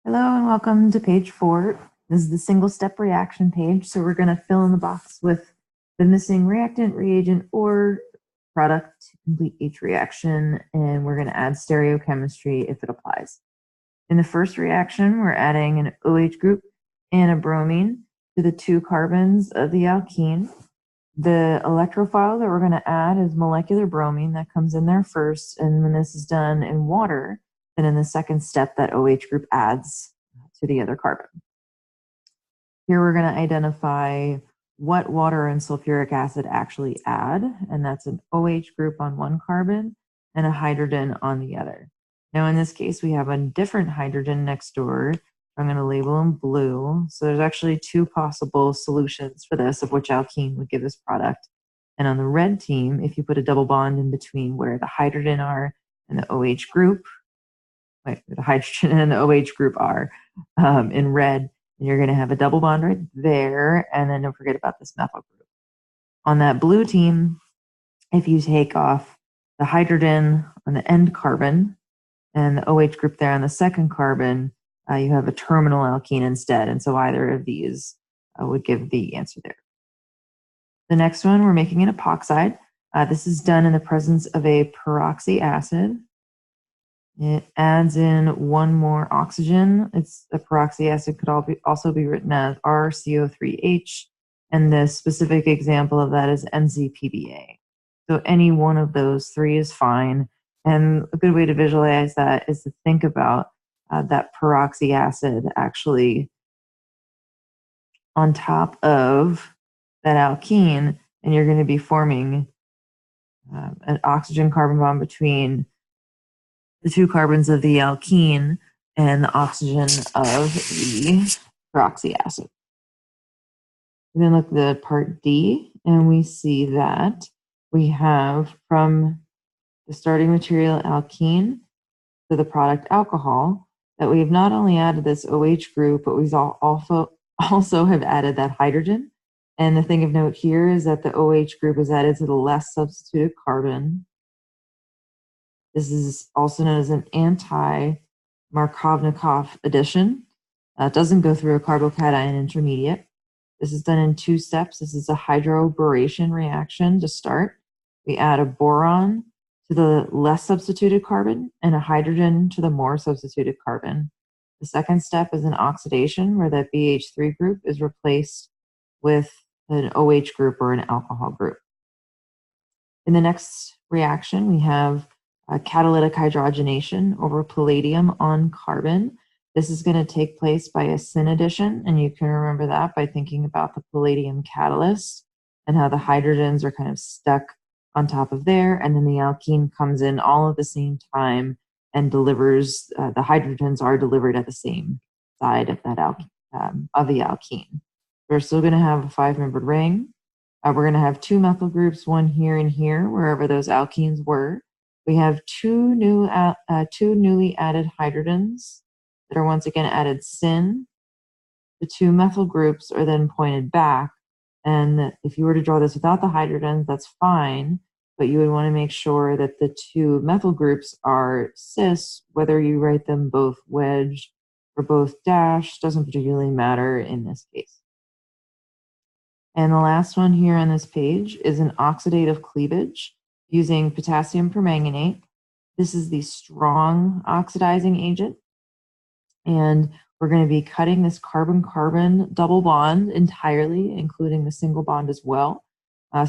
Hello and welcome to page 4. This is the single step reaction page. So we're going to fill in the box with the missing reactant, reagent, or product to complete each reaction. And we're going to add stereochemistry if it applies. In the first reaction, we're adding an OH group and a bromine to the 2 carbons of the alkene. The electrophile that we're going to add is molecular bromine that comes in there first. And when this is done in water, then in the second step, that OH group adds to the other carbon. Here we're going to identify what water and sulfuric acid actually add, and that's an OH group on one carbon and a hydrogen on the other. Now in this case, we have a different hydrogen next door. I'm going to label them blue. So there's actually 2 possible solutions for this of which alkene would give this product. And on the red team, if you put a double bond in between where the hydrogen are and the OH group, the hydrogen and the OH group are in red, and you're going to have a double bond right there, and then don't forget about this methyl group. On that blue team, if you take off the hydrogen on the end carbon and the OH group there on the second carbon, you have a terminal alkene instead, and so either of these would give the answer there. The next one, we're making an epoxide. This is done in the presence of a peroxy acid. It adds in 1 more oxygen. It's a peroxy acid could also be written as RCO3H, and the specific example of that is NCPBA. So any one of those 3 is fine. And a good way to visualize that is to think about that peroxy acid actually on top of that alkene, and you're going to be forming an oxygen carbon bond between the 2 carbons of the alkene and the oxygen of the peroxy acid. We then look at the part D, and we see that we have from the starting material alkene to the product alcohol that we've not only added this OH group, but we've also have added that hydrogen. And the thing of note here is that the OH group is added to the less substituted carbon. This is also known as an anti-Markovnikov addition. It doesn't go through a carbocation intermediate. This is done in 2 steps. This is a hydroboration reaction to start. We add a boron to the less substituted carbon and a hydrogen to the more substituted carbon. The second step is an oxidation where that BH3 group is replaced with an OH group or an alcohol group. In the next reaction, we have catalytic hydrogenation over palladium on carbon. This is going to take place by a syn addition, and you can remember that by thinking about the palladium catalyst and how the hydrogens are kind of stuck on top of there, and then the alkene comes in all at the same time and delivers, the hydrogens are delivered at the same side of that of the alkene. We're still going to have a 5-membered ring. We're going to have 2 methyl groups, 1 here and here, wherever those alkenes were. We have 2 newly added hydrogens that are once again added syn. The 2 methyl groups are then pointed back. And if you were to draw this without the hydrogens, that's fine. But you would want to make sure that the 2 methyl groups are cis, whether you write them both wedged or both dashed, doesn't particularly matter in this case. And the last one here on this page is an oxidative cleavage using potassium permanganate. This is the strong oxidizing agent. And we're going to be cutting this carbon-carbon double bond entirely, including the single bond as well.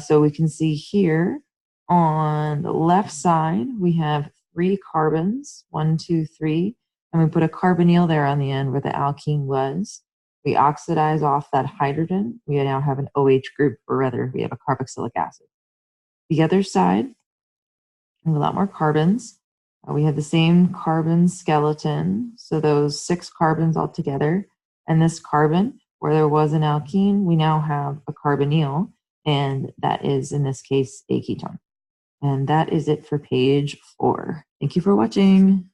So we can see here on the left side, we have 3 carbons, 1, 2, 3, and we put a carbonyl there on the end where the alkene was. We oxidize off that hydrogen. We now have an OH group, or rather, we have a carboxylic acid. The other side, we have a lot more carbons. We have the same carbon skeleton, so those 6 carbons all together. And this carbon, where there was an alkene, we now have a carbonyl, and that is, in this case, a ketone. And that is it for page 4. Thank you for watching.